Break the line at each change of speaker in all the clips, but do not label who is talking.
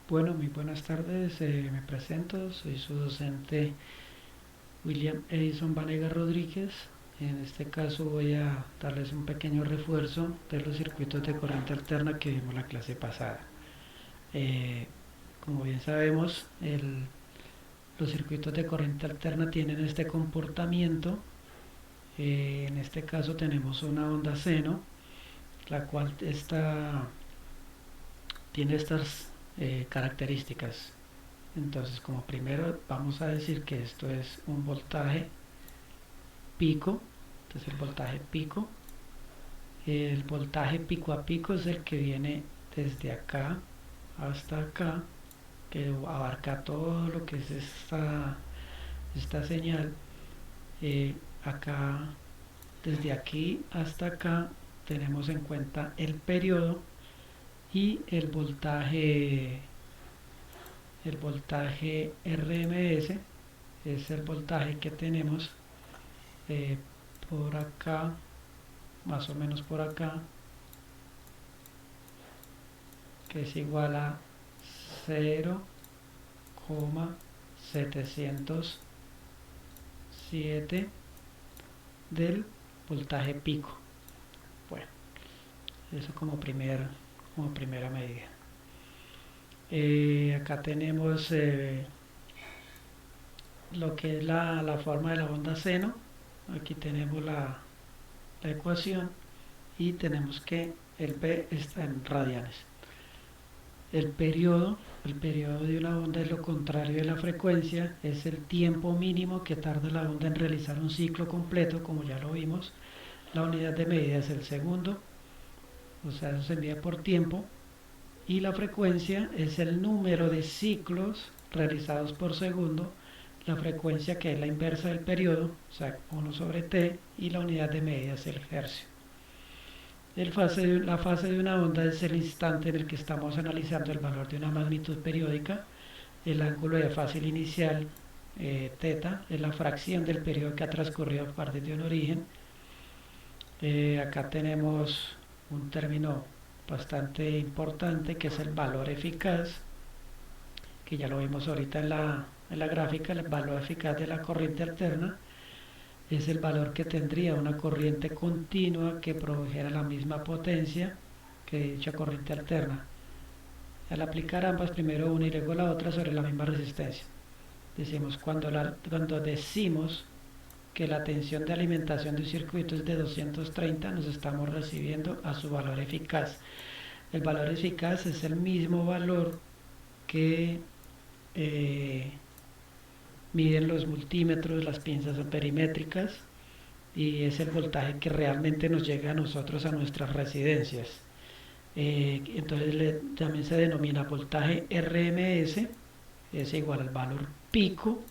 Bueno, muy buenas tardes. Me presento, soy su docente William Edison Vanega Rodríguez. En este caso voy a darles un pequeño refuerzo de los circuitos de corriente alterna que vimos la clase pasada. Eh, Como bien sabemos, los circuitos de corriente alterna tienen este comportamiento. En este caso tenemos una onda seno, la cual tiene estas características. Entonces, como primero vamos a decir que esto es un voltaje pico. Entonces el voltaje pico. El voltaje pico a pico es el que viene desde acá hasta acá, que abarca todo lo que es esta señal. Acá, desde aquí hasta acá, tenemos en cuenta el periodo y el voltaje RMS es el voltaje que tenemos eh, por acá, más o menos por acá, que es igual a 0,707 del voltaje pico. Bueno, eso como primera medida. Acá tenemos lo que es la forma de la onda seno. Aquí tenemos la ecuación y tenemos que el P está en radianes. El periodo de una onda es lo contrario de la frecuencia, es el tiempo mínimo que tarda la onda en realizar un ciclo completo, como ya lo vimos. La unidad de medida es el segundo, o sea, eso se mide por tiempo. Y la frecuencia es el número de ciclos realizados por segundo, la frecuencia que es la inversa del periodo, o sea, 1 sobre t, y la unidad de medida es el hercio. La fase de una onda es el instante en el que estamos analizando el valor de una magnitud periódica. El ángulo de fase inicial, θ, es la fracción del periodo que ha transcurrido a partir de un origen. Acá tenemos un término bastante importante que es el valor eficaz, que ya lo vimos ahorita en la gráfica. El valor eficaz de la corriente alterna es el valor que tendría una corriente continua que produjera la misma potencia que dicha corriente alterna, al aplicar ambas, primero una y luego la otra, sobre la misma resistencia. Decimos, cuando decimos que la tensión de alimentación de un circuito es de 230, nos estamos refiriendo a su valor eficaz. El valor eficaz es el mismo valor que eh, miden los multímetros, las pinzas perimétricas, y es el voltaje que realmente nos llega a nosotros a nuestras residencias. Entonces también se denomina voltaje RMS, es igual al valor pico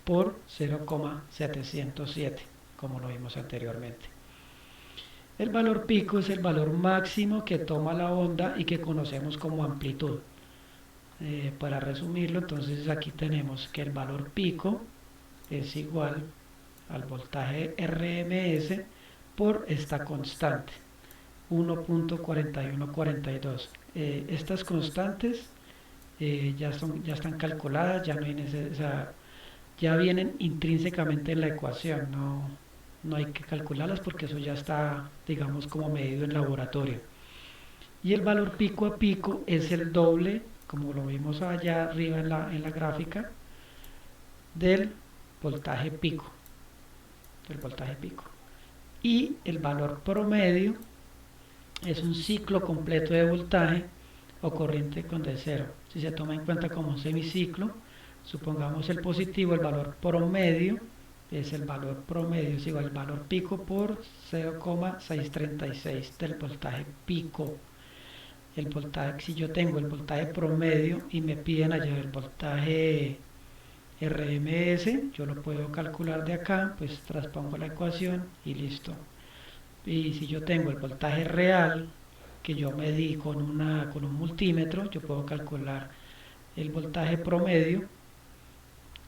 por 0,707, como lo vimos anteriormente. El valor pico es el valor máximo que toma la onda y que conocemos como amplitud. Para resumirlo, entonces aquí tenemos que el valor pico es igual al voltaje RMS por esta constante, 1.4142. Estas constantes ya están calculadas, ya no hay o sea, ya vienen intrínsecamente en la ecuación, no hay que calcularlas porque eso ya está, digamos, como medido en laboratorio. Y el valor pico a pico es el doble, como lo vimos allá arriba en la gráfica, del voltaje pico, del voltaje pico. Y el valor promedio es un ciclo completo de voltaje o corriente con D0. Si se toma en cuenta como un semiciclo, supongamos el positivo, el valor promedio es igual al valor pico por 0,636 del voltaje pico. El voltaje, si yo tengo el voltaje promedio y me piden hallar el voltaje RMS, yo lo puedo calcular de acá, pues traspongo la ecuación y listo. Y si yo tengo el voltaje real que yo medí con un multímetro, yo puedo calcular el voltaje promedio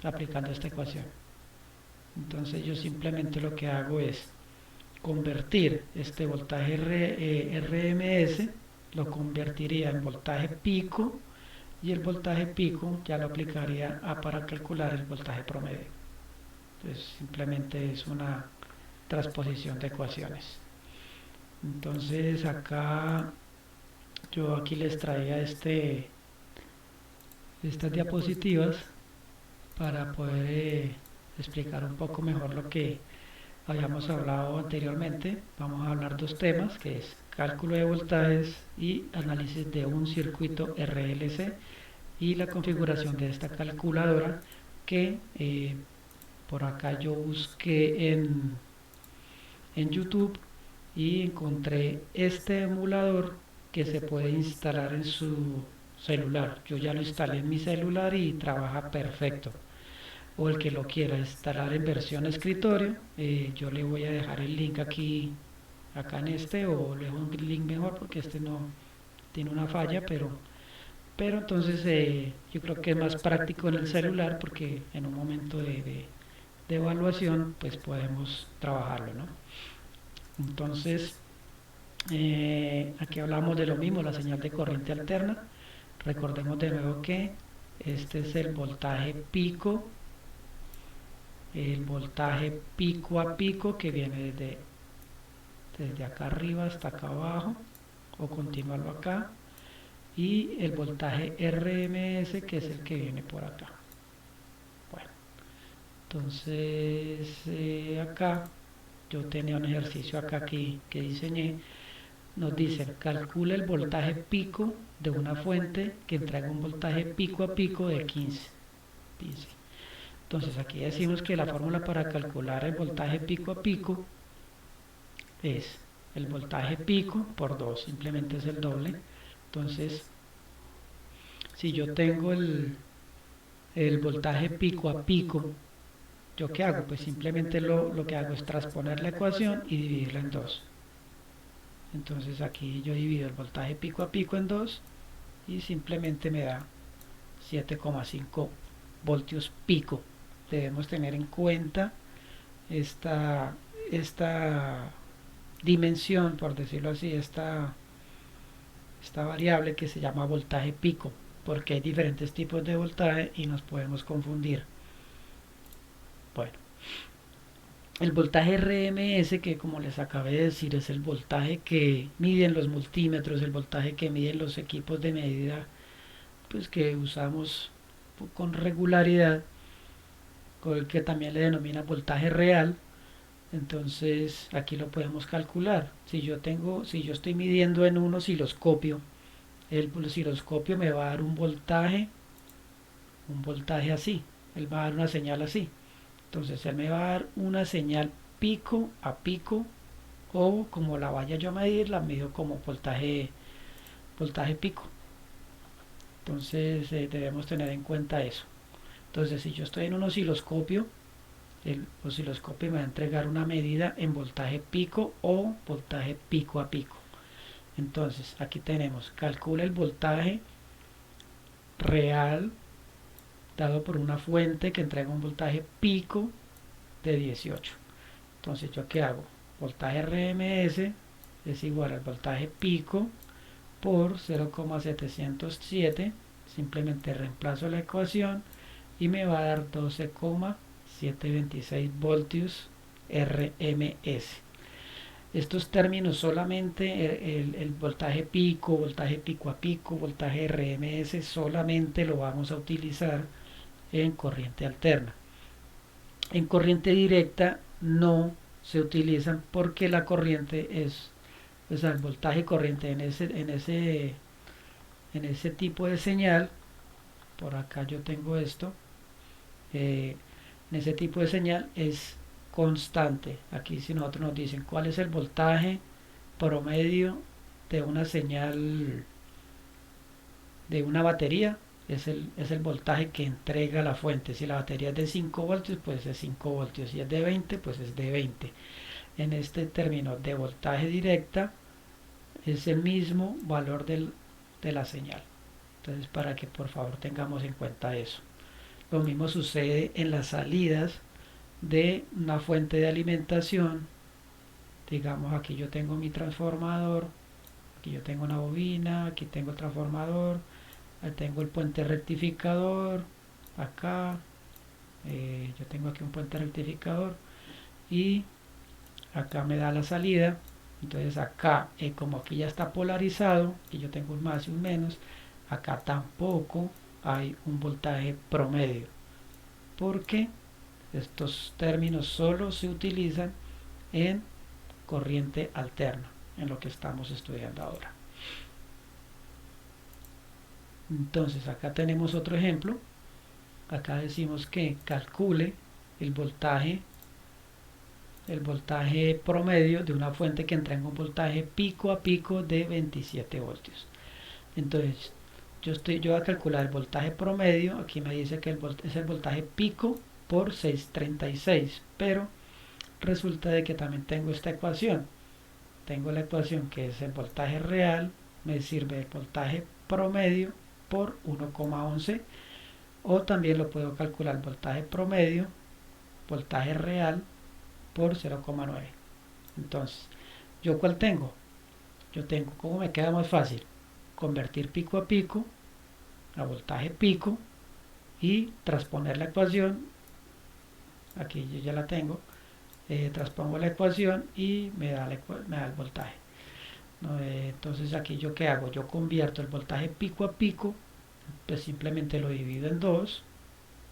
aplicando esta ecuación. Entonces yo simplemente lo que hago es convertir este voltaje RMS, lo convertiría en voltaje pico, y el voltaje pico ya lo aplicaría a para calcular el voltaje promedio. Entonces simplemente es una transposición de ecuaciones. Entonces acá yo aquí les traía estas diapositivas para poder explicar un poco mejor lo que habíamos hablado anteriormente. Vamos a hablar dos temas, que es cálculo de voltajes y análisis de un circuito RLC y la configuración de esta calculadora que por acá yo busqué en YouTube y encontré este emulador que se puede instalar en su celular. Yo ya lo instalé en mi celular y trabaja perfecto. O el que lo quiera instalar en versión escritorio, yo le voy a dejar el link aquí, acá en este, o le dejo un link mejor porque este no tiene una falla, pero entonces yo creo que es más práctico en el celular porque en un momento de evaluación pues podemos trabajarlo, ¿no? Entonces, aquí hablamos de lo mismo, la señal de corriente alterna. Recordemos de nuevo que este es el voltaje pico a pico que viene desde acá arriba hasta acá abajo, o continuarlo acá, y el voltaje RMS que es el que viene por acá. Bueno, entonces acá yo tenía un ejercicio acá que diseñé. Nos dicen, calcula el voltaje pico de una fuente que entrega un voltaje pico a pico de 15. Entonces aquí decimos que la fórmula para calcular el voltaje pico a pico es el voltaje pico por 2, simplemente es el doble. Entonces, si yo tengo el voltaje pico a pico, ¿yo qué hago? Pues simplemente lo que hago es transponer la ecuación y dividirla en 2. Entonces aquí yo divido el voltaje pico a pico en 2 y simplemente me da 7,5 voltios pico. Debemos tener en cuenta esta dimensión, por decirlo así, esta variable que se llama voltaje pico, porque hay diferentes tipos de voltaje y nos podemos confundir. Bueno, el voltaje RMS, que como les acabé de decir, es el voltaje que miden los multímetros, el voltaje que miden los equipos de medida pues que usamos con regularidad, con el que también le denomina voltaje real. Entonces aquí lo podemos calcular. Si yo estoy midiendo en un osciloscopio, el osciloscopio me va a dar un voltaje así, él va a dar una señal así. Entonces él me va a dar una señal pico a pico, o como la vaya yo a medir, la mido como voltaje pico. Entonces debemos tener en cuenta eso. Entonces si yo estoy en un osciloscopio, el osciloscopio me va a entregar una medida en voltaje pico o voltaje pico a pico. Entonces aquí tenemos, calcula el voltaje real dado por una fuente que entrega un voltaje pico de 18. Entonces yo qué hago, voltaje RMS es igual al voltaje pico por 0,707, simplemente reemplazo la ecuación y me va a dar 12,726 voltios RMS. Estos términos solamente el voltaje pico a pico, voltaje RMS, solamente lo vamos a utilizar en corriente alterna. En corriente directa no se utilizan porque la corriente es, o sea, el voltaje corriente en ese tipo de señal, por acá yo tengo esto, en ese tipo de señal es constante. Aquí si nosotros nos dicen cuál es el voltaje promedio de una señal de una batería, es el voltaje que entrega la fuente. Si la batería es de 5 voltios, pues es 5 voltios. Si es de 20, pues es de 20. En este término de voltaje directa es el mismo valor de la señal. Entonces, para que por favor tengamos en cuenta eso. Lo mismo sucede en las salidas de una fuente de alimentación. Digamos, aquí yo tengo mi transformador, aquí yo tengo una bobina, aquí tengo el transformador, Ahí tengo el puente rectificador, acá, yo tengo aquí un puente rectificador y acá me da la salida. Entonces acá, como aquí ya está polarizado y yo tengo un más y un menos, acá tampoco hay un voltaje promedio, porque estos términos solo se utilizan en corriente alterna, en lo que estamos estudiando ahora. Entonces acá tenemos otro ejemplo. Acá decimos que calcule el voltaje promedio de una fuente que entrega un voltaje pico a pico de 27 voltios. Entonces yo voy a calcular el voltaje promedio. Aquí me dice que es el voltaje pico por 636, pero resulta de que también tengo esta ecuación. Tengo la ecuación que es el voltaje real, me sirve el voltaje promedio por 1,11, o también lo puedo calcular voltaje promedio, voltaje real por 0,9. Entonces, ¿yo cuál tengo? Yo tengo, ¿cómo me queda más fácil? Convertir pico a pico a voltaje pico y transponer la ecuación. Aquí yo ya la tengo. Transpongo la ecuación y me da el voltaje. ¿No? Entonces aquí yo qué hago, yo convierto el voltaje pico a pico, pues simplemente lo divido en dos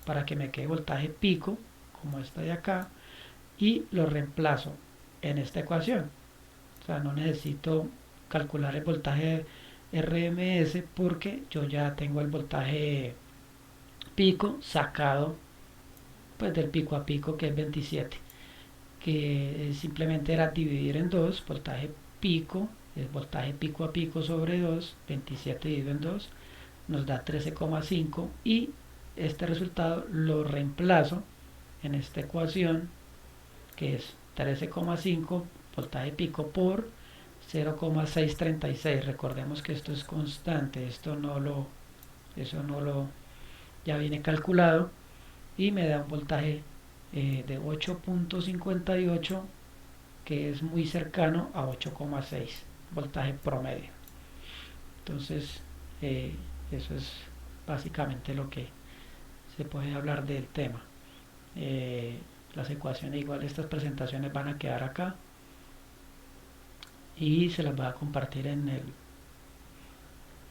para que me quede voltaje pico como esta de acá, y lo reemplazo en esta ecuación. O sea, no necesito calcular el voltaje RMS porque yo ya tengo el voltaje pico sacado pues del pico a pico, que es 27, que simplemente era dividir en dos, voltaje pico, el voltaje pico a pico sobre 2, 27 dividido en 2, nos da 13,5, y este resultado lo reemplazo en esta ecuación, que es 13,5 voltaje pico por 0,636. Recordemos que esto es constante, eso no lo, ya viene calculado, y me da un voltaje de 8,58, que es muy cercano a 8,6 voltaje promedio. Entonces, eso es básicamente lo que se puede hablar del tema. Las ecuaciones, igual estas presentaciones van a quedar acá y se las voy a compartir en el,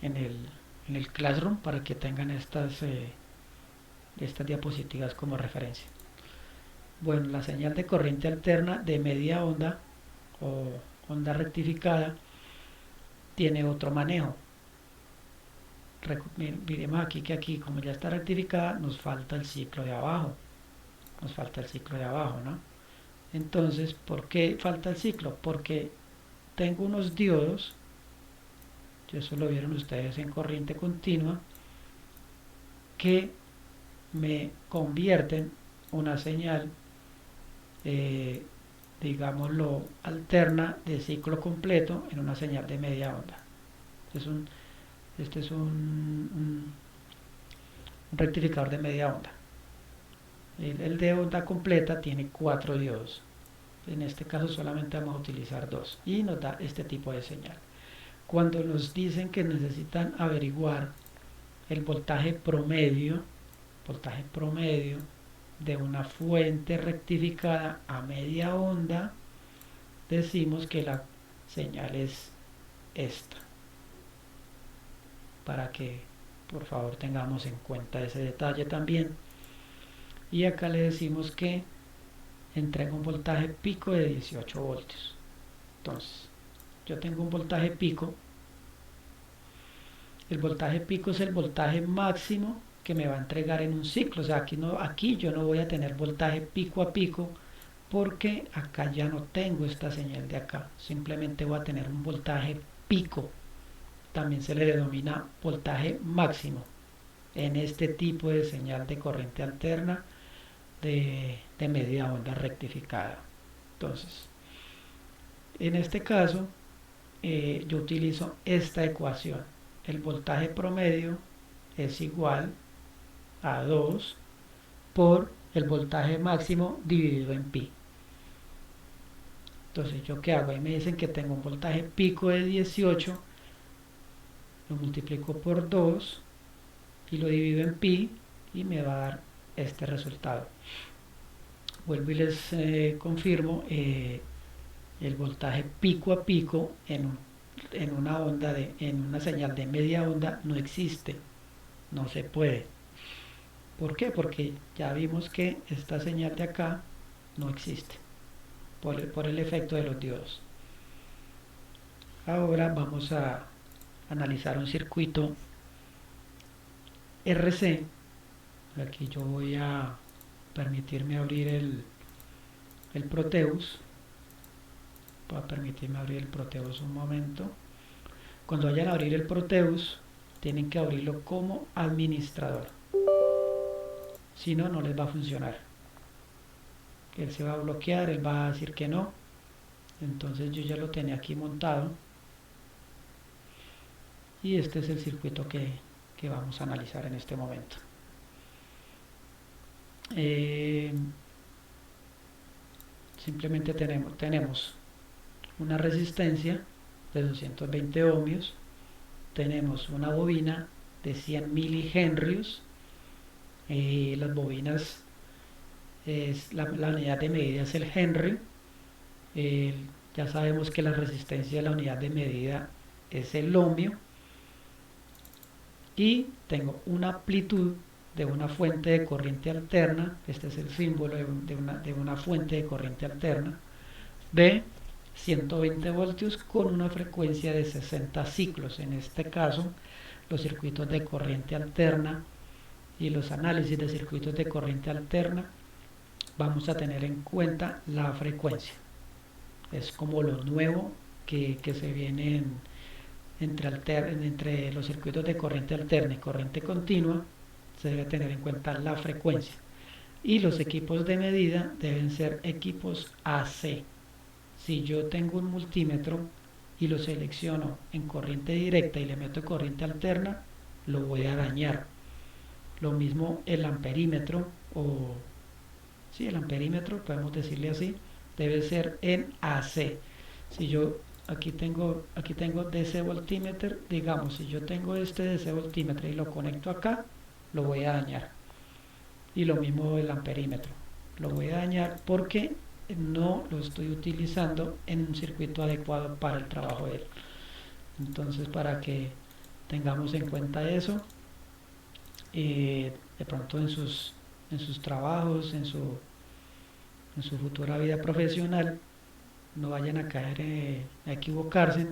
en el Classroom para que tengan estas diapositivas como referencia. Bueno, la señal de corriente alterna de media onda o onda rectificada tiene otro manejo. Miremos aquí que aquí, como ya está rectificada, nos falta el ciclo de abajo. Nos falta el ciclo de abajo, ¿no? Entonces, ¿por qué falta el ciclo? Porque tengo unos diodos, eso lo vieron ustedes en corriente continua, que me convierten una señal, digámoslo, alterna de ciclo completo en una señal de media onda. Este es un rectificador de media onda. El de onda completa tiene 4 diodos. En este caso solamente vamos a utilizar 2 y nos da este tipo de señal. Cuando nos dicen que necesitan averiguar el voltaje promedio de una fuente rectificada a media onda, decimos que la señal es esta, para que por favor tengamos en cuenta ese detalle también. Y acá le decimos que entrega un voltaje pico de 18 voltios. Entonces, yo tengo un voltaje pico. El voltaje pico es el voltaje máximo que me va a entregar en un ciclo. O sea, aquí yo no voy a tener voltaje pico a pico porque acá ya no tengo esta señal de acá. Simplemente voy a tener un voltaje pico. También se le denomina voltaje máximo en este tipo de señal de corriente alterna de media onda rectificada. Entonces, en este caso, yo utilizo esta ecuación. El voltaje promedio es igual a 2 por el voltaje máximo dividido en pi. Entonces, ¿yo qué hago? Ahí me dicen que tengo un voltaje pico de 18, lo multiplico por 2 y lo divido en pi y me va a dar este resultado. Vuelvo y les confirmo, el voltaje pico a pico en una onda en una señal de media onda no existe, no se puede. ¿Por qué? Porque ya vimos que esta señal de acá no existe por el efecto de los diodos. Ahora vamos a analizar un circuito RC. Aquí yo voy a permitirme abrir el Proteus. Voy a permitirme abrir el Proteus un momento. Cuando vayan a abrir el Proteus, tienen que abrirlo como administrador. Si no, no les va a funcionar. Él se va a bloquear, él va a decir que no. Entonces yo ya lo tenía aquí montado. Y este es el circuito que vamos a analizar en este momento. Simplemente tenemos una resistencia de 220 ohmios, tenemos una bobina de 100 milihenrios. Las bobinas, la unidad de medida es el henry. Ya sabemos que la resistencia de la unidad de medida es el ohmio, y tengo una amplitud de una fuente de corriente alterna. Este es el símbolo de una fuente de corriente alterna de 120 voltios con una frecuencia de 60 ciclos. En este caso, los circuitos de corriente alterna y los análisis de circuitos de corriente alterna, vamos a tener en cuenta la frecuencia. Es como lo nuevo que se viene entre los circuitos de corriente alterna y corriente continua. Se debe tener en cuenta la frecuencia, y los equipos de medida deben ser equipos AC. Si yo tengo un multímetro y lo selecciono en corriente directa y le meto corriente alterna, lo voy a dañar. Lo mismo el amperímetro, el amperímetro, podemos decirle así, debe ser en AC. Si yo aquí tengo DC voltímetro, digamos, si yo tengo este DC voltímetro y lo conecto acá, lo voy a dañar. Y lo mismo el amperímetro, lo voy a dañar porque no lo estoy utilizando en un circuito adecuado para el trabajo de él. Entonces, para que tengamos en cuenta eso, de pronto en sus trabajos, en su futura vida profesional, no vayan a caer, a equivocarse,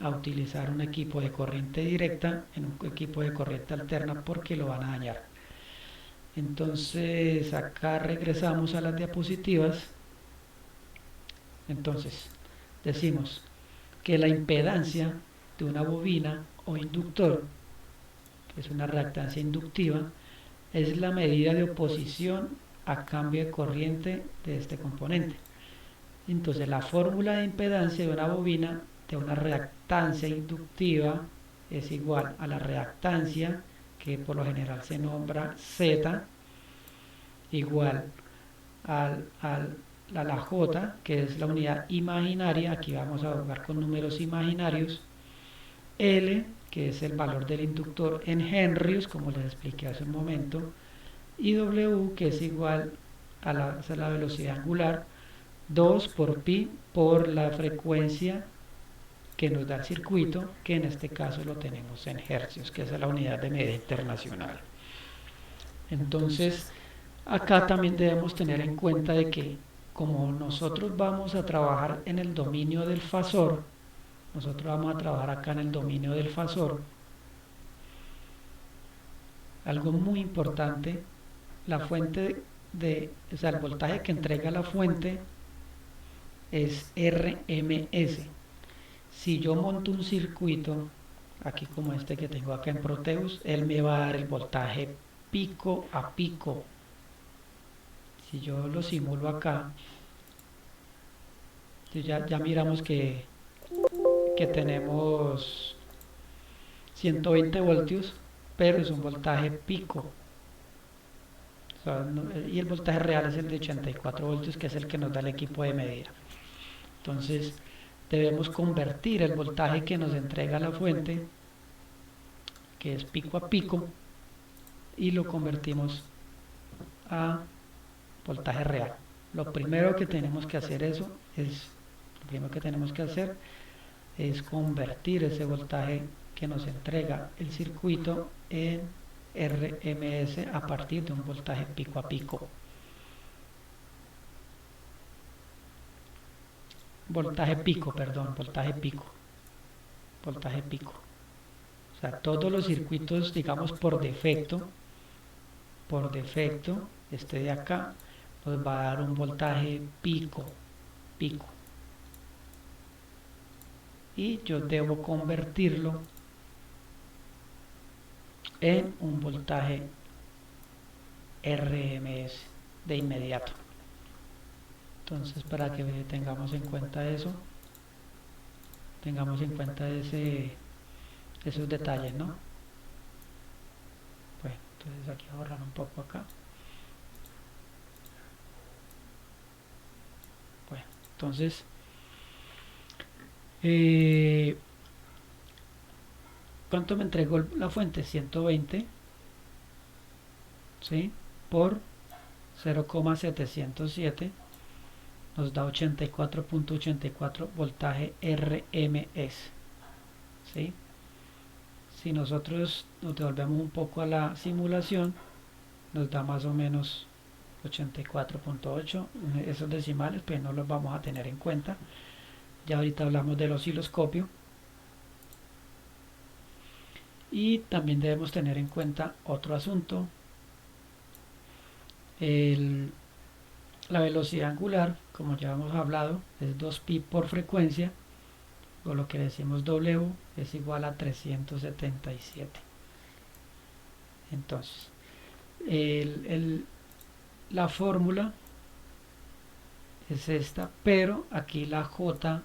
a utilizar un equipo de corriente directa en un equipo de corriente alterna, porque lo van a dañar. Entonces acá regresamos a las diapositivas. Entonces decimos que la impedancia de una bobina o inductor, que es una reactancia inductiva, es la medida de oposición a cambio de corriente de este componente. Entonces la fórmula de impedancia de una bobina de una reactancia inductiva es igual a la reactancia, que por lo general se nombra Z, igual a la J, que es la unidad imaginaria. Aquí vamos a jugar con números imaginarios. L, que es el valor del inductor en henrios, como les expliqué hace un momento, y W, que es igual a la velocidad angular, 2 por pi por la frecuencia que nos da el circuito, que en este caso lo tenemos en hercios, que es la unidad de medida internacional. Entonces, acá también debemos tener en cuenta de que, como nosotros vamos a trabajar en el dominio del fasor, nosotros vamos a trabajar acá en el dominio del fasor, algo muy importante, la fuente el voltaje que entrega la fuente es RMS. Si yo monto un circuito aquí como este que tengo acá en Proteus, él me va a dar el voltaje pico a pico. Si yo lo simulo acá, ya miramos que tenemos 120 voltios, pero es un voltaje pico. O sea, y el voltaje real es el de 84 voltios, que es el que nos da el equipo de medida. Entonces debemos convertir el voltaje que nos entrega la fuente, que es pico a pico, y lo convertimos a voltaje real. Lo primero que tenemos que hacer es convertir ese voltaje que nos entrega el circuito en RMS a partir de un voltaje pico a pico. Voltaje pico. O sea, todos los circuitos, digamos, por defecto, este de acá, nos va a dar un voltaje pico. Y yo debo convertirlo en un voltaje RMS de inmediato. Entonces, para que tengamos en cuenta eso, tengamos en cuenta esos detalles, ¿no? Bueno, entonces aquí ahorrar un poco acá. Bueno, entonces ¿cuánto me entregó la fuente? 120, ¿sí? Por 0,707 nos da 84.84 voltaje RMS, ¿sí? Si nosotros nos devolvemos un poco a la simulación, nos da más o menos 84.8. Esos decimales pues no los vamos a tener en cuenta. Ya ahorita hablamos del osciloscopio. Y también debemos tener en cuenta otro asunto. La velocidad angular, como ya hemos hablado, es 2pi por frecuencia, o lo que decimos W es igual a 377. Entonces, la fórmula es esta, pero aquí la J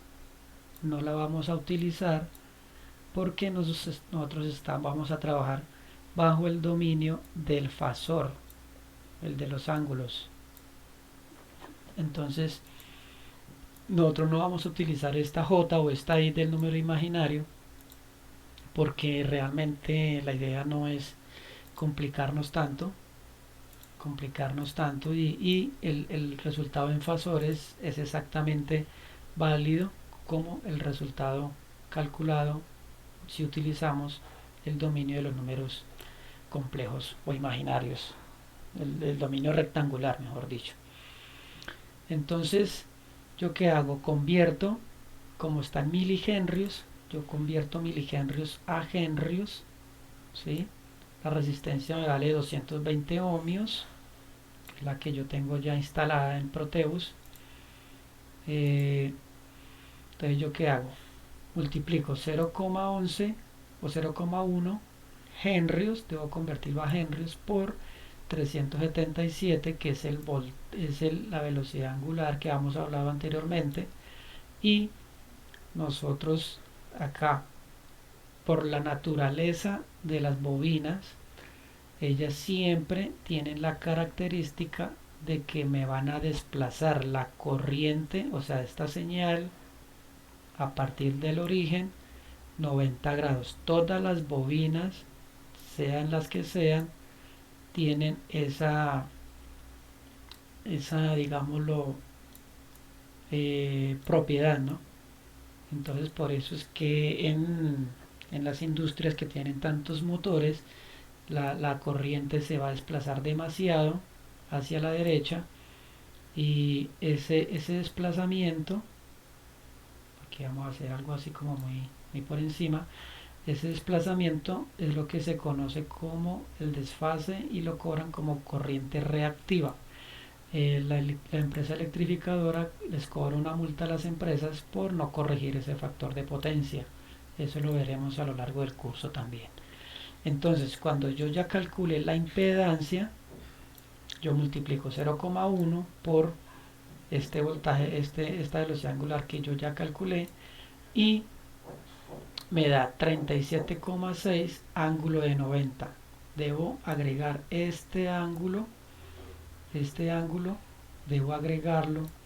no la vamos a utilizar porque nosotros vamos a trabajar bajo el dominio del fasor, el de los ángulos. Entonces, nosotros no vamos a utilizar esta J o esta I del número imaginario porque realmente la idea no es complicarnos tanto y el resultado en fasores es exactamente válido como el resultado calculado si utilizamos el dominio de los números complejos o imaginarios, el dominio rectangular, mejor dicho. Entonces, ¿yo qué hago? Convierto, como está en milihenrios, yo convierto milihenrios a henrios, ¿sí? La resistencia me vale 220 ohmios, que es la que yo tengo ya instalada en Proteus. Entonces, ¿yo qué hago? Multiplico 0,11 o 0,1 henrios, debo convertirlo a henrios por 377, que es la velocidad angular que hemos hablado anteriormente. Y nosotros acá, por la naturaleza de las bobinas, ellas siempre tienen la característica de que me van a desplazar la corriente, o sea, esta señal a partir del origen 90 grados. Todas las bobinas, sean las que sean, tienen esa digámoslo, propiedad, ¿no? Entonces, por eso es que en las industrias que tienen tantos motores, la corriente se va a desplazar demasiado hacia la derecha, y ese desplazamiento, aquí vamos a hacer algo así como muy por encima, ese desplazamiento es lo que se conoce como el desfase y lo cobran como corriente reactiva. La empresa electrificadora les cobra una multa a las empresas por no corregir ese factor de potencia. Eso lo veremos a lo largo del curso también. Entonces, cuando yo ya calcule la impedancia, yo multiplico 0,1 por este voltaje, esta velocidad angular que yo ya calculé, y me da 37,6 ángulo de 90. Debo agregar este ángulo, debo agregarlo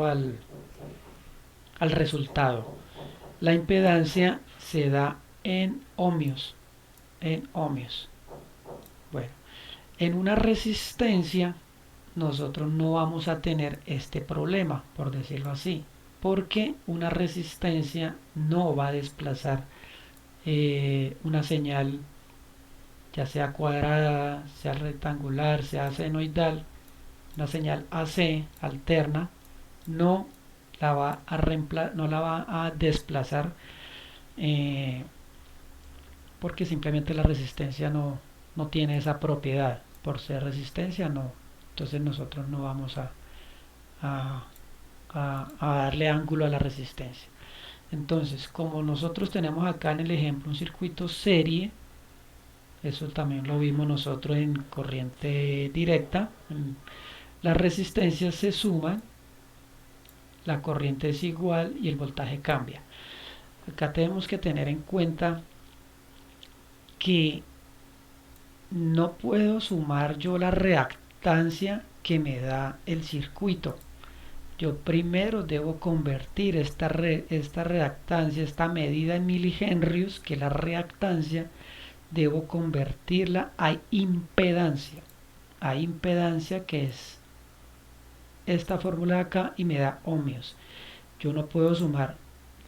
al resultado. La impedancia se da en ohmios. Bueno, en una resistencia nosotros no vamos a tener este problema, por decirlo así, porque una resistencia no va a desplazar una señal, ya sea cuadrada, sea rectangular, sea senoidal. Una señal AC alterna no no la va a desplazar, eh, porque simplemente la resistencia no tiene esa propiedad. Por ser resistencia, no. Entonces nosotros no vamos a, a darle ángulo a la resistencia. Entonces, como nosotros tenemos acá en el ejemplo un circuito serie, eso también lo vimos nosotros en corriente directa, las resistencias se suman, la corriente es igual y el voltaje cambia. Acá tenemos que tener en cuenta que no puedo sumar yo la reactancia que me da el circuito. Yo primero debo convertir esta reactancia, esta medida en milihenrios, que es la reactancia, debo convertirla a impedancia. A impedancia, que es esta fórmula de acá, y me da ohmios. Yo no puedo sumar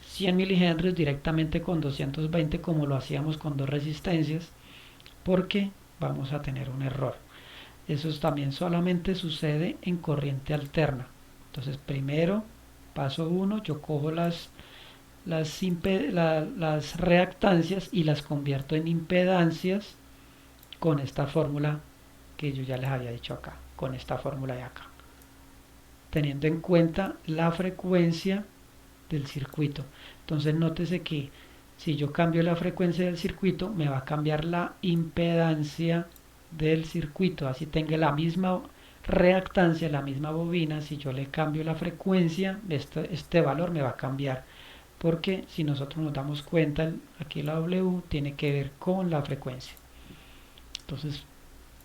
100 milihenrios directamente con 220 como lo hacíamos con dos resistencias, porque vamos a tener un error. Eso también solamente sucede en corriente alterna. Entonces primero, paso 1, yo cojo las reactancias y las convierto en impedancias con esta fórmula que yo ya les había dicho acá, con esta fórmula de acá, teniendo en cuenta la frecuencia del circuito. Entonces nótese que si yo cambio la frecuencia del circuito, me va a cambiar la impedancia del circuito, así tenga la misma reactancia, la misma bobina. Si yo le cambio la frecuencia, este valor me va a cambiar, porque si nosotros nos damos cuenta, aquí la W tiene que ver con la frecuencia. Entonces,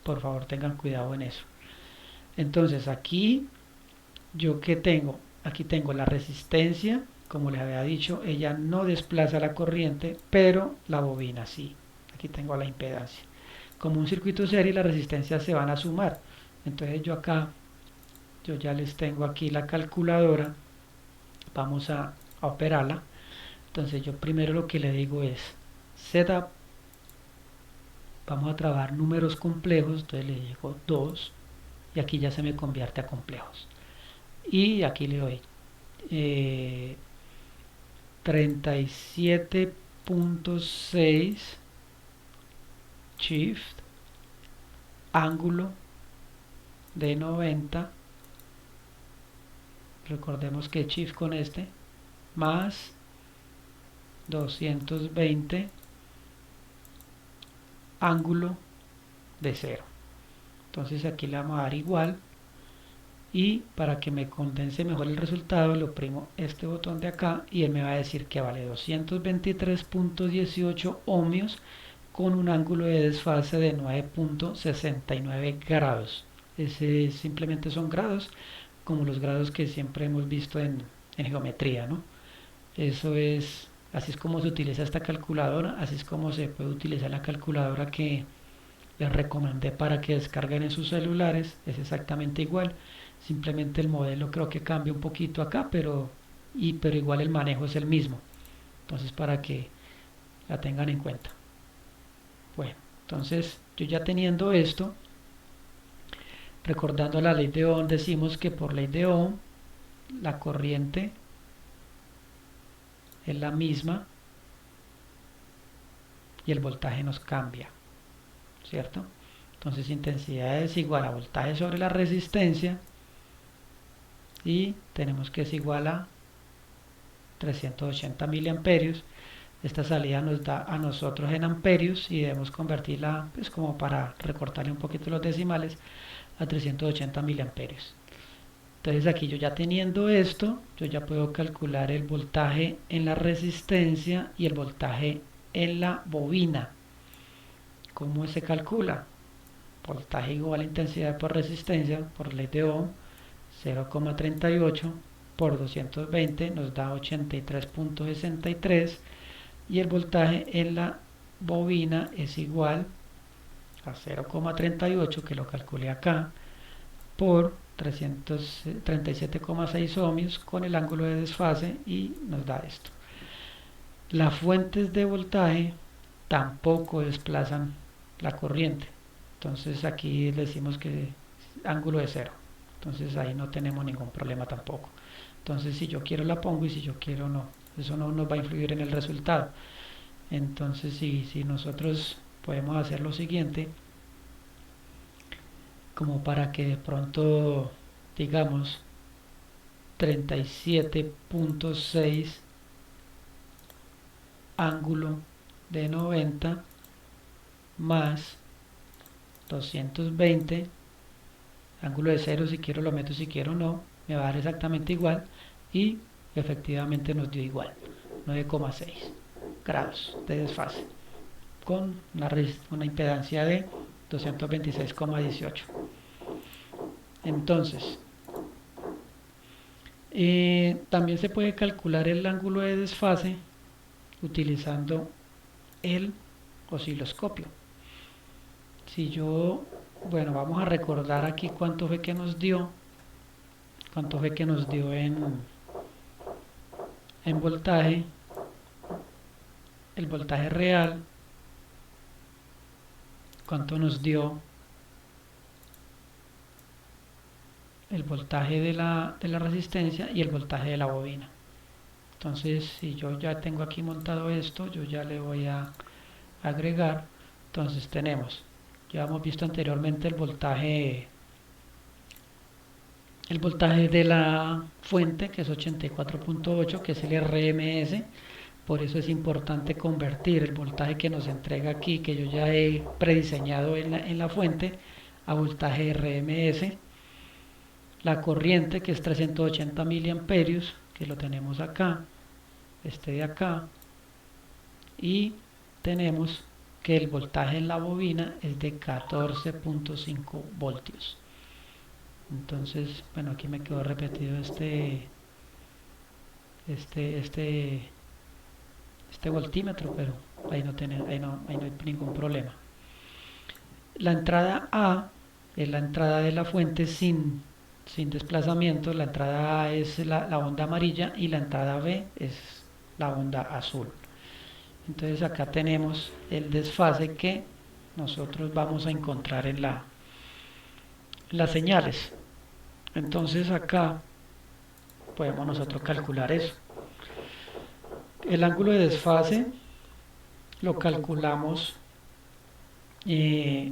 por favor, tengan cuidado en eso. Entonces aquí yo que tengo, aquí tengo la resistencia, como les había dicho, ella no desplaza la corriente, pero la bobina sí. Aquí tengo la impedancia. Como un circuito serie, las resistencias se van a sumar. Entonces yo acá, yo ya les tengo aquí la calculadora, vamos a operarla. Entonces yo primero lo que le digo es setup, vamos a trabajar números complejos, entonces le digo 2 y aquí ya se me convierte a complejos. Y aquí le doy 37.6 shift, ángulo de 90, recordemos que shift con este, más 220, ángulo de 0. Entonces aquí le vamos a dar igual, y para que me condense mejor el resultado le oprimo este botón de acá y él me va a decir que vale 223.18 ohmios con un ángulo de desfase de 9.69 grados. Ese simplemente son grados, como los grados que siempre hemos visto en geometría, ¿no? Eso es, así es como se utiliza esta calculadora, así es como se puede utilizar la calculadora que les recomendé para que descarguen en sus celulares. Es exactamente igual, simplemente el modelo creo que cambia un poquito acá, pero igual el manejo es el mismo. Entonces, para que la tengan en cuenta. Bueno, entonces yo ya teniendo esto, recordando la ley de Ohm, decimos que por ley de Ohm la corriente es la misma y el voltaje nos cambia, ¿cierto? Entonces intensidad es igual a voltaje sobre la resistencia, y tenemos que es igual a 380 miliamperios. Esta salida nos da a nosotros en amperios y debemos convertirla, pues como para recortarle un poquito los decimales, a 380 miliamperios. Entonces aquí yo ya teniendo esto, yo ya puedo calcular el voltaje en la resistencia y el voltaje en la bobina. ¿Cómo se calcula? Voltaje igual a intensidad por resistencia, por ley de Ohm, 0,38 por 220 nos da 83.63, y el voltaje en la bobina es igual a 0,38, que lo calculé acá, por 337,6 ohmios con el ángulo de desfase, y nos da esto. Las fuentes de voltaje tampoco desplazan la corriente, entonces aquí le decimos que ángulo de 0, entonces ahí no tenemos ningún problema tampoco. Entonces si yo quiero la pongo y si yo quiero no, eso no nos va a influir en el resultado. Entonces si nosotros podemos hacer lo siguiente, como para que de pronto digamos 37,6 ángulo de 90 más 220, ángulo de 0, si quiero lo meto, si quiero no, me va a dar exactamente igual, y efectivamente nos dio igual, 9,6 grados de desfase con una impedancia de 226,18. Entonces también se puede calcular el ángulo de desfase utilizando el osciloscopio. Si yo, bueno, vamos a recordar aquí cuánto fue que nos dio en voltaje, el voltaje real, cuánto nos dio el voltaje de la resistencia y el voltaje de la bobina. Entonces si yo ya tengo aquí montado esto, yo ya le voy a agregar. Entonces tenemos, ya hemos visto anteriormente el voltaje de la fuente, que es 84,8, que es el RMS. Por eso es importante convertir el voltaje que nos entrega aquí, que yo ya he prediseñado en la fuente, a voltaje RMS. La corriente, que es 380 miliamperios, que lo tenemos acá, este de acá, y tenemos que el voltaje en la bobina es de 14,5 voltios. Entonces, bueno, aquí me quedó repetido este voltímetro, pero ahí no hay ningún problema. La entrada A es la entrada de la fuente sin desplazamiento. La entrada A es la onda amarilla y la entrada B es la onda azul. Entonces acá tenemos el desfase que nosotros vamos a encontrar en las señales. Entonces acá podemos nosotros calcular eso. El ángulo de desfase lo calculamos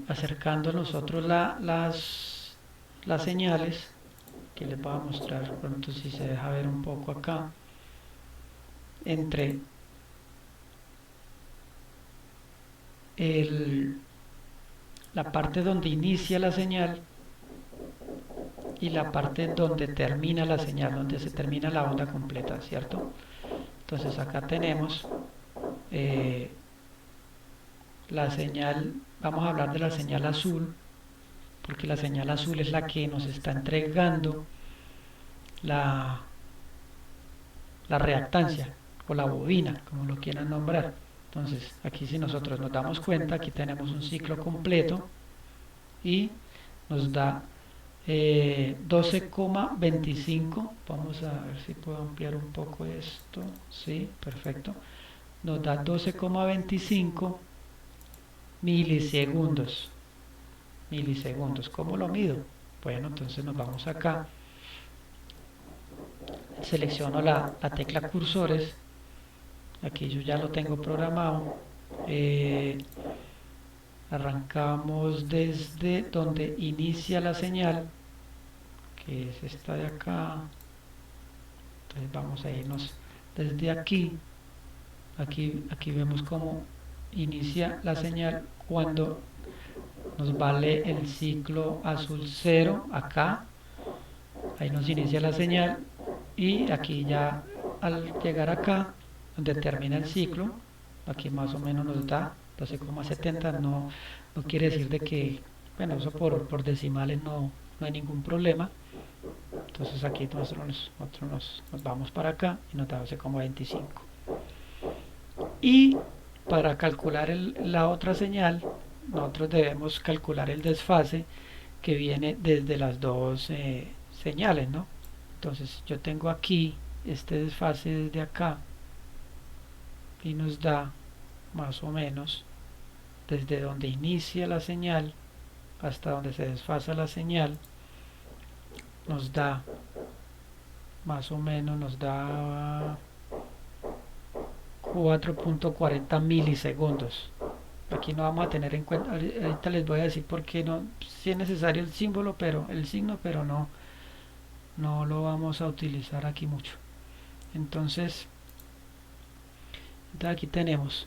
acercando nosotros las señales, que les voy a mostrar pronto si se deja ver un poco acá, entre la parte donde inicia la señal y la parte donde termina la señal, donde se termina la onda completa, ¿cierto? Entonces acá tenemos la señal, vamos a hablar de la señal azul, porque la señal azul es la que nos está entregando la reactancia o la bobina, como lo quieran nombrar. Entonces aquí, si nosotros nos damos cuenta, aquí tenemos un ciclo completo y nos da 12,25. Vamos a ver si puedo ampliar un poco esto. Sí, perfecto. Nos da 12,25 milisegundos. ¿Cómo lo mido? Bueno, entonces nos vamos acá, selecciono la tecla cursores. Aquí yo ya lo tengo programado. Arrancamos desde donde inicia la señal, que es esta de acá. Entonces vamos a irnos desde aquí. Aquí vemos cómo inicia la señal cuando nos vale el ciclo azul 0 acá. Ahí nos inicia la señal, y aquí ya al llegar acá donde termina el ciclo, aquí más o menos nos da 12,70. No quiere decir de que, bueno, eso por decimales no hay ningún problema. Entonces aquí nosotros nos vamos para acá y nos da 12,25. Y para calcular la otra señal, nosotros debemos calcular el desfase que viene desde las dos señales, ¿no? Entonces yo tengo aquí este desfase desde acá y nos da más o menos desde donde inicia la señal hasta donde se desfasa la señal, nos da más o menos, nos da 4.40 milisegundos. Aquí no vamos a tener en cuenta, ahorita les voy a decir por qué no, si es necesario el símbolo, pero el signo, pero no lo vamos a utilizar aquí mucho. Entonces aquí tenemos,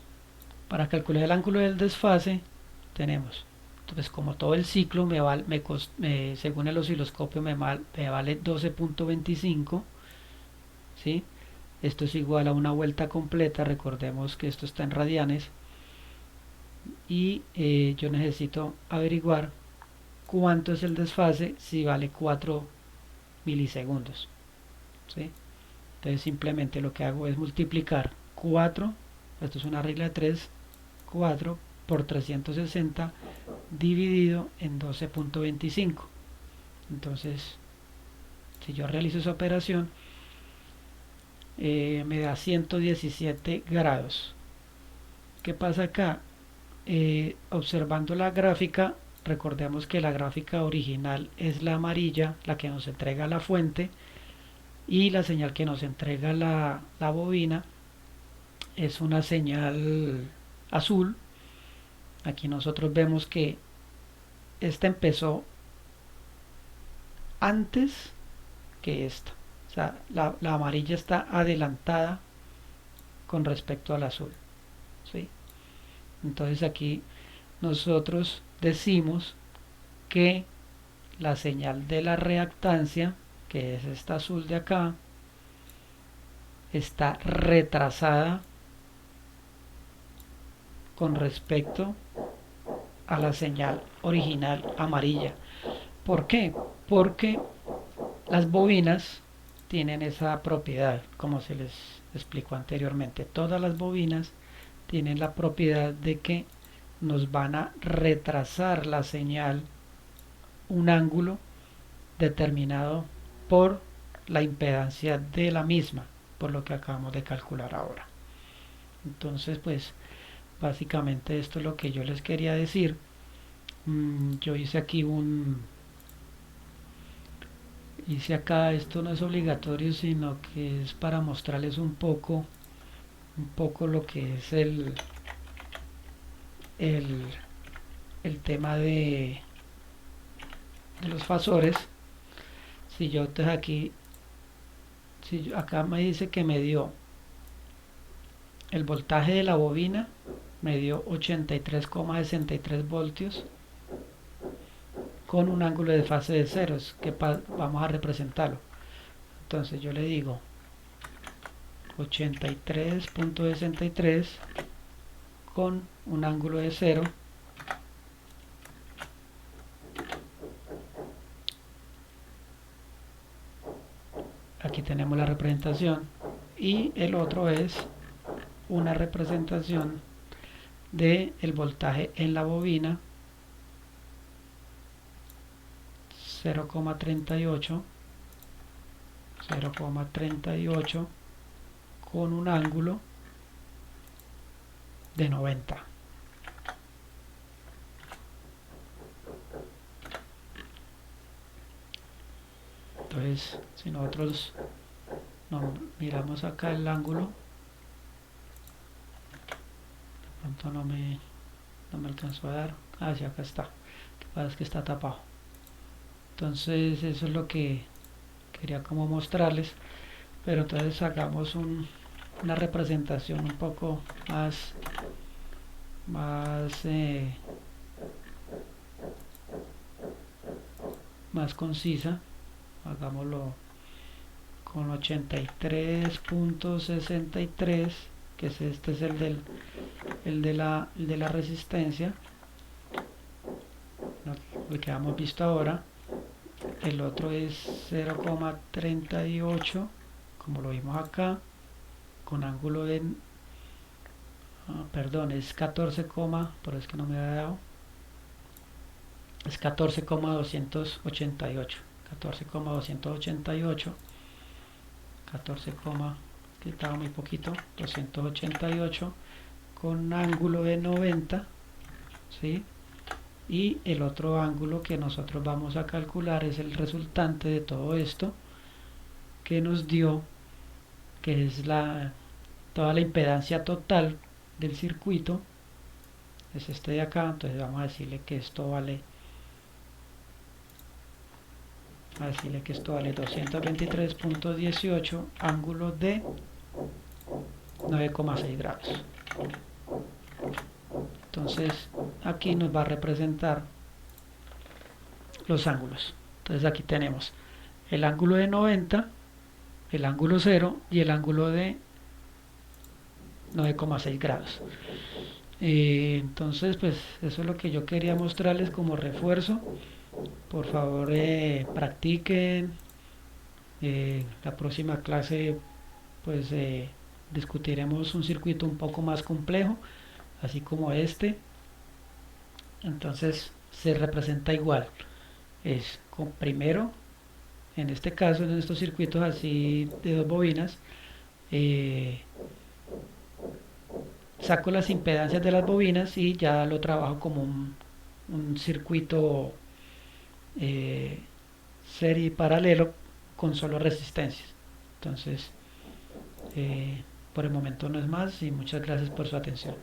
para calcular el ángulo del desfase, tenemos, entonces como todo el ciclo según el osciloscopio me vale 12.25, ¿sí? Esto es igual a una vuelta completa, recordemos que esto está en radianes, y yo necesito averiguar cuánto es el desfase si vale 4 milisegundos, ¿sí? Entonces simplemente lo que hago es multiplicar 4, esto es una regla de 3, 4 por 360 dividido en 12.25. Entonces si yo realizo esa operación me da 117 grados. ¿Qué pasa acá? Observando la gráfica, recordemos que la gráfica original es la amarilla, la que nos entrega la fuente, y la señal que nos entrega la bobina es una señal azul. Aquí nosotros vemos que esta empezó antes que esta, o sea, la amarilla está adelantada con respecto al azul, ¿sí? Entonces aquí nosotros decimos que la señal de la reactancia, que es esta azul de acá, está retrasada con respecto a la señal original amarilla. ¿Por qué? Porque las bobinas tienen esa propiedad, como se les explicó anteriormente. Todas las bobinas tienen la propiedad de que nos van a retrasar la señal un ángulo determinado por la impedancia de la misma, por lo que acabamos de calcular ahora. Entonces, pues básicamente esto es lo que yo les quería decir. Yo hice acá, esto no es obligatorio, sino que es para mostrarles un poco lo que es el, el tema de los fasores. Si yo entonces aquí, acá me dice que me dio el voltaje de la bobina, me dio 83,63 voltios con un ángulo de fase de ceros, que vamos a representarlo. Entonces yo le digo 83.63 con un ángulo de 0. Aquí tenemos la representación, y el otro es una representación de el voltaje en la bobina, 0,38 con un ángulo de 90. Entonces, si nosotros miramos acá el ángulo, de pronto no me alcanzó a dar. Sí, acá está. Lo que pasa es que está tapado. Entonces eso es lo que quería como mostrarles. Pero entonces hagamos una representación un poco más concisa. Hagámoslo con 83.63, que este es el de la resistencia, el que hemos visto ahora. El otro es 0,38, como lo vimos acá, con ángulo de perdón, es 14, pero es que no me ha dado, es 14,288. 14,288. 14, quitado muy poquito, 288 con ángulo de 90, ¿sí? Y el otro ángulo que nosotros vamos a calcular es el resultante de todo esto que nos dio, que es toda la impedancia total del circuito, es este de acá. Entonces vamos a decirle que esto vale 223,18 ángulo de 9,6 grados. Entonces aquí nos va a representar los ángulos. Entonces aquí tenemos el ángulo de 90, el ángulo 0 y el ángulo de 9,6 grados. Entonces pues eso es lo que yo quería mostrarles como refuerzo. Por favor practiquen. La próxima clase pues discutiremos un circuito un poco más complejo, así como este. Entonces se representa igual, es con primero, en este caso en estos circuitos así de dos bobinas, eh, saco las impedancias de las bobinas y ya lo trabajo como un circuito eh, serie paralelo con solo resistencias. Entonces por el momento no es más y muchas gracias por su atención.